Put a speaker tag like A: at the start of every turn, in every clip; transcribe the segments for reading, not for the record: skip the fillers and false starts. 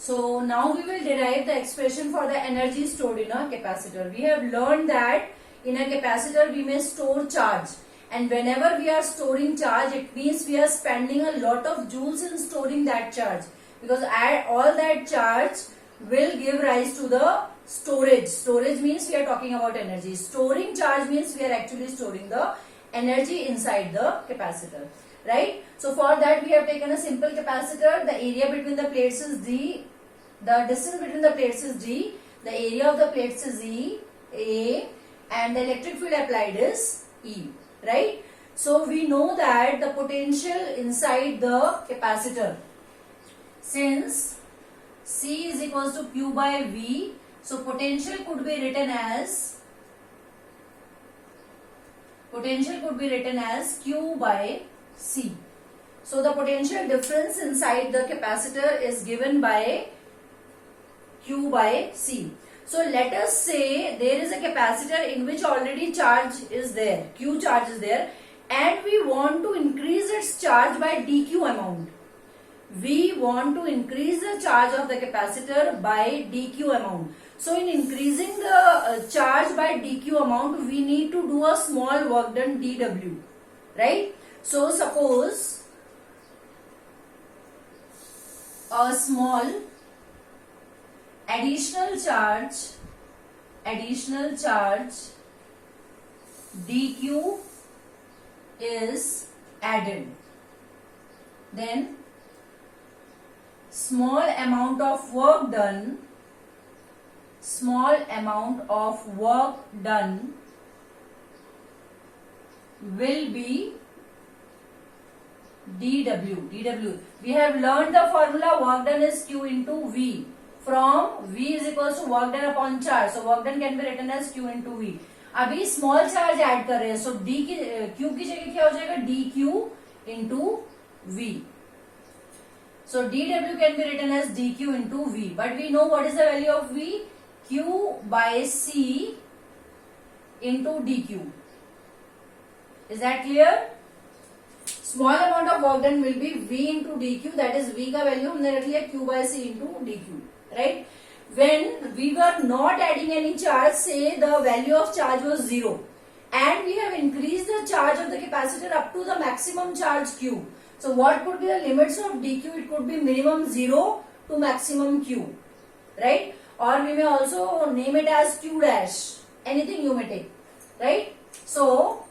A: So now we will derive the expression for the energy stored in a capacitor. We have learned that in a capacitor we may store charge, and whenever we are storing charge, it means we are spending a lot of joules in storing that charge, because all that charge will give rise to the storage. Storage means we are talking about energy. Storing charge means we are actually storing the energy inside the capacitor, right? So for that we have taken a simple capacitor. The area between the plates is D. The distance between the plates is D. The area of the plates is E, A, and the electric field applied is E, right? So we know that the potential inside the capacitor, since C is equals to Q by V, so potential could be written as Q by C. So the potential difference inside the capacitor is given by Q by C. So let us say there is a capacitor in which already charge is there, Q charge is there, and we want to increase its charge by dQ amount. We want to increase the charge of the capacitor by dQ amount. So in increasing the charge by dQ amount, we need to do a small work done dW, right? So suppose a small additional charge dQ is added, then small amount of work done will be dW. We have learned the formula work done is Q into V. From V is equals to work done upon charge. So work done can be written as Q into V. अभी small charge add कर रहे हैं, so D की Q की जगह क्या हो जाएगा? dQ into V. So dW can be written as dQ into V. But we know what is the value of V? Q by C into dQ. Is that clear? Small amount of work done will be V into dQ. That is V का value हमने रख लिया Q by C into dQ. Right? When we were not adding any charge, say the value of charge was 0, and we have increased the charge of the capacitor up to the maximum charge Q. So what could be the limits of dQ? It could be minimum 0 to maximum Q, right? Or we may also name it as Q dash, anything you may take, right? So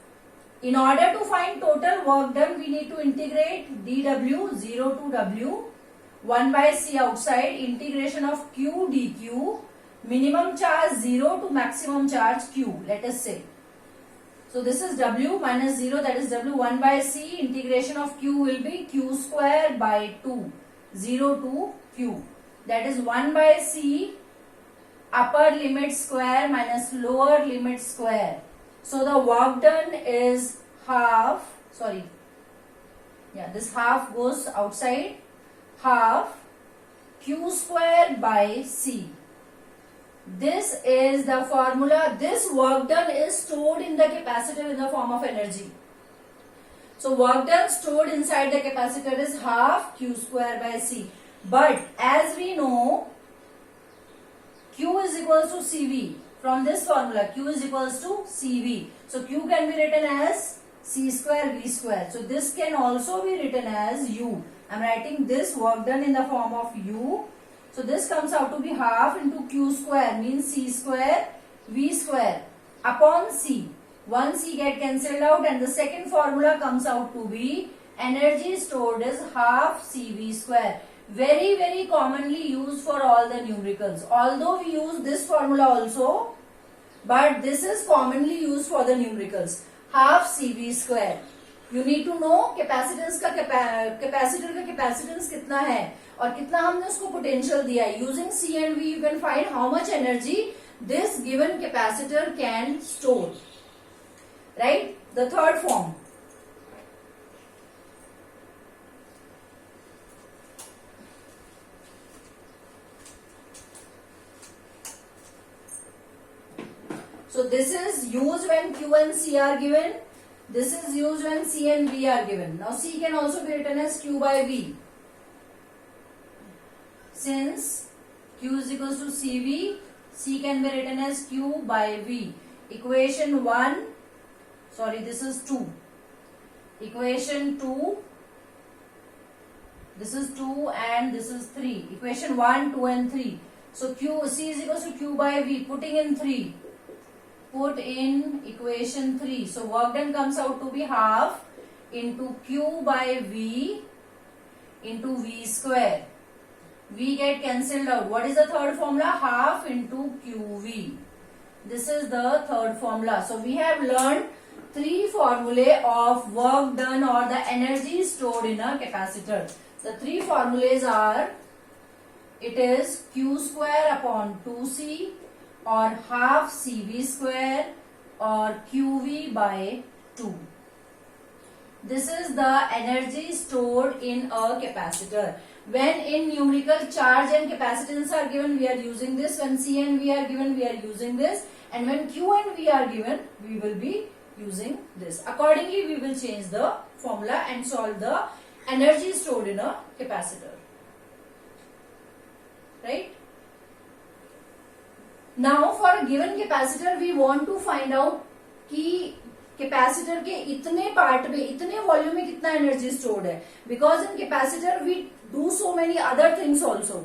A: in order to find total work done, we need to integrate dW 0 to W, 1 by C outside, integration of Q dQ, minimum charge 0 to maximum charge Q, let us say. So this is W minus 0, that is W, 1 by C, integration of Q will be Q square by 2, 0 to Q. That is 1 by C, upper limit square minus lower limit square. So the work done is half, this half goes outside, half Q square by C. This is the formula. This work done is stored in the capacitor in the form of energy. So work done stored inside the capacitor is half Q square by C. But as we know, Q is equals to CV. From this formula, Q is equals to CV. So Q can be written as C square V square. So this can also be written as U. I am writing this work done in the form of U. So this comes out to be half into Q square, means C square V square upon C. One C get cancelled out, and the second formula comes out to be energy stored is half CV square. Very, very commonly used for all the numericals. Although we use this formula also, but this is commonly used for the numericals. Half CV square. You need to know capacitance का capacitor का capacitance कितना है और कितना हमने उसको potential दिया है. Using C and V you can find how much energy this given capacitor can store. Right? The third form. So this is used when Q and C are given. This is used when C and V are given. Now C can also be written as Q by V. C since Q is equals to CV, C can be written as Q by V. Equation 1, sorry, this is 2. Equation 2, this is 2 and this is 3. Equation 1, 2 and 3. So C is equals to Q by V. Putting in 3. Put in equation 3. So work done comes out to be half into Q by V into V square. V get cancelled out. What is the third formula? Half into QV. This is the third formula. So we have learned 3 formulae of work done or the energy stored in a capacitor. The 3 formulas are, it is Q square upon 2C or half CV square or QV by 2. This is the energy stored in a capacitor. When in numerical charge and capacitance are given, we are using this. When C and V are given, we are using this. And when Q and V are given, we will be using this. Accordingly, we will change the formula and solve the energy stored in a capacitor. Right? Now, for a given capacitor, we want to find out कि capacitor के इतने part में, इतने volume में कितना energy stored है. Because in capacitor we do so many other things also,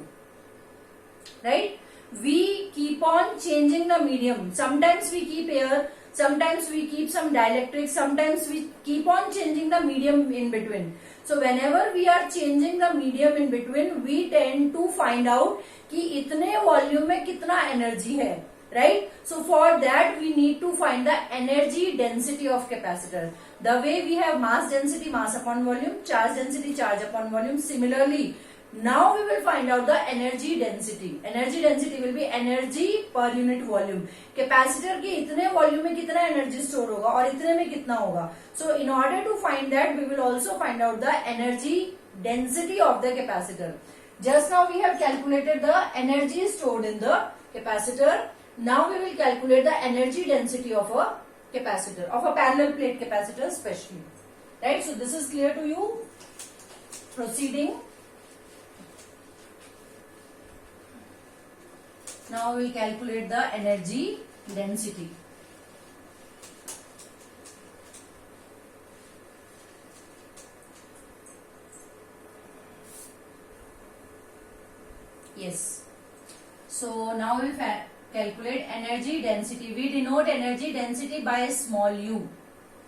A: right. We keep on changing the medium. Sometimes we keep air, sometimes we keep some dielectrics, sometimes we keep on changing the medium in between. So whenever we are changing the medium in between, we tend to find out कि इतने volume में कितना energy है, right? So for that we need to find the energy density of capacitor. The way we have mass density, mass upon volume, charge density, charge upon volume. Similarly, now we will find out the energy density. Energy density will be energy per unit volume. Capacitor के इतने volume में कितना energy store होगा और इतने में कितना होगा. So in order to find that, we will also find out the energy density of the capacitor. Just now we have calculated the energy stored in the capacitor. Now we will calculate the energy density of a capacitor, of a parallel plate capacitor especially. Right? So this is clear to you. Proceeding. Now we will calculate the energy density. Yes. So now we will calculate energy density. We denote energy density by small u.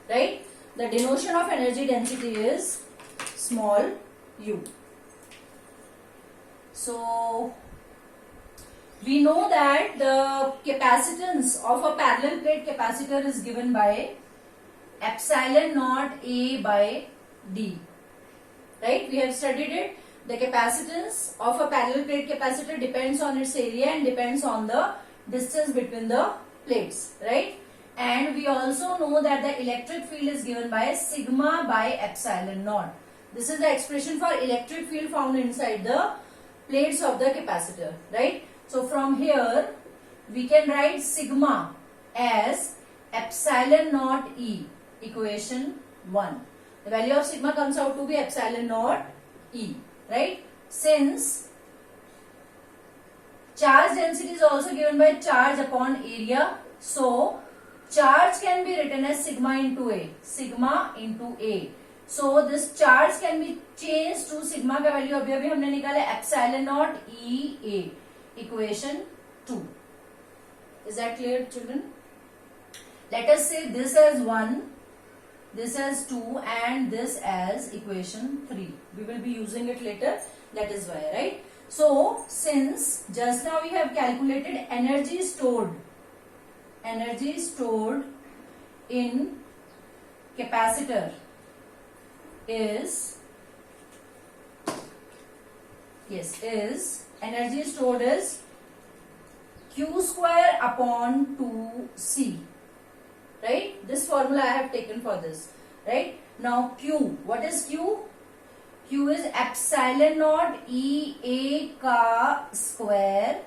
A: Right? The denotation of energy density is small u. So we know that the capacitance of a parallel plate capacitor is given by epsilon naught A by D. Right? We have studied it. The capacitance of a parallel plate capacitor depends on its area and depends on the distance between the plates. Right? And we also know that the electric field is given by sigma by epsilon naught. This is the expression for electric field found inside the plates of the capacitor. Right? So from here we can write sigma as epsilon naught E, equation 1. The value of sigma comes out to be epsilon naught E, right? Since charge density is also given by charge upon area, so charge can be written as sigma into A, sigma into A. So this charge can be changed to sigma का value अभी हमने निकाला epsilon naught E A. Equation 2. Is that clear, children? Let us say this as 1, this as 2 and this as equation 3. We will be using it later. That is why, right? So, since just now we have calculated energy stored in capacitor is energy stored is Q square upon 2C. Right? This formula I have taken for this. Right? Now Q. What is Q? Q is epsilon naught E A ka square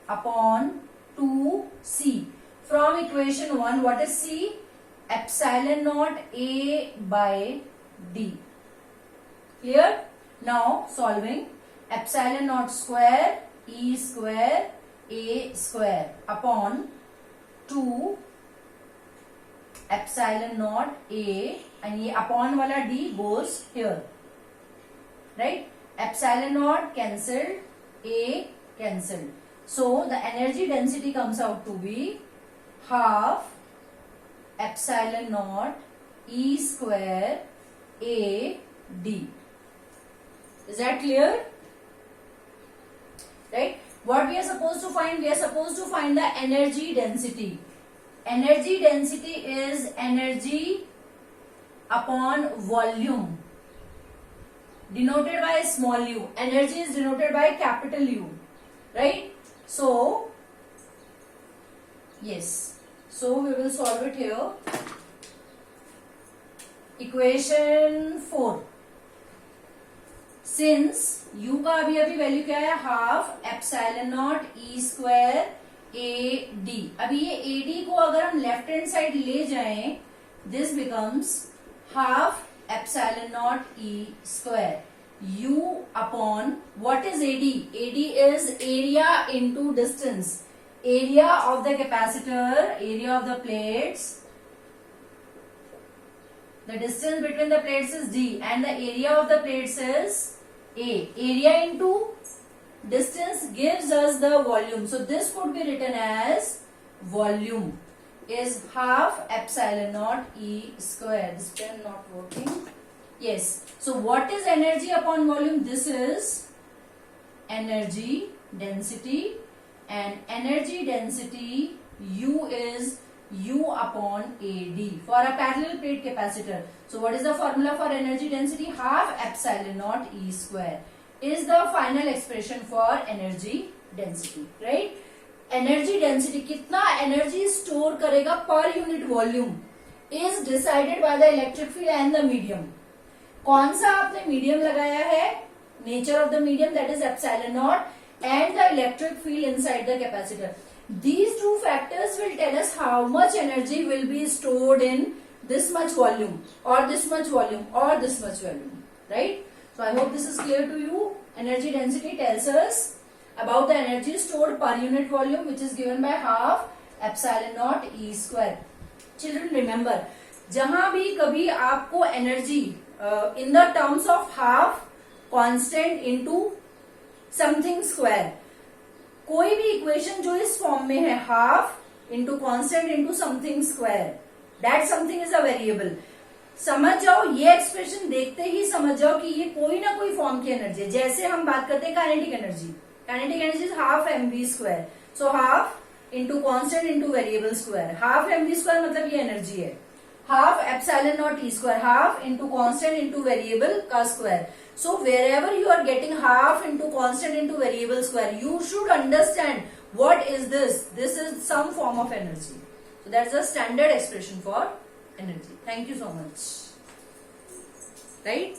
A: upon 2C. From equation 1, what is C? Epsilon naught A by D. Clear? Now solving. epsilon naught square E square A square upon 2 epsilon naught A, and ये upon वाला D goes here, right? Epsilon naught cancelled, A cancelled. So the energy density comes out to be half epsilon naught E square A D. Is that clear? Right? What we are supposed to find? We are supposed to find the energy density. Energy density is energy upon volume, denoted by small u. Energy is denoted by capital U, right? So, yes. So we will solve it here. Equation 4. Since u का अभी value क्या है? Half epsilon not E square A D. अभी ये A D को अगर हम left hand side ले जाएं, this becomes half epsilon not E square u upon what is AD? AD is area into distance. Area of the capacitor, area of the plates. The distance between the plates is D and the area of the plates is A. Area into distance gives us the volume. So this could be written as volume is half epsilon naught E square. This pen not working. Yes. So what is energy upon volume? This is energy density, and energy density U is U upon AD for a parallel plate capacitor. So what is the formula for energy density? Half epsilon naught E square is the final expression for energy density, right? Energy density कितना energy store करेगा per unit volume is decided by the electric field and the medium. कौन सा आपने medium लगाया है? Nature of the medium, that is epsilon not, and the electric field inside the capacitor. These two factors will tell us how much energy will be stored in this much volume or this much volume or this much volume, right? So I hope this is clear to you. Energy density tells us about the energy stored per unit volume, which is given by half epsilon naught E square. Children, remember, जहां भी कभी आपको energy in the terms of half constant into something square, कोई भी equation जो इस form में है, half into constant into something square, that something is a variable, समझ जाओ, ये एक्सप्रेशन देखते ही समझ जाओ कि ये कोई ना कोई फॉर्म की एनर्जी है. जैसे हम बात करते हैं kinetic energy, kinetic energy is half mv square. So half into constant into variable square, half mv square मतलब ये एनर्जी है. half epsilon naught E square, half into constant into variable का square. So wherever you are getting half into constant into variable square, you should understand what is this. This is some form of energy. So that's the standard expression for energy. Thank you so much. Right?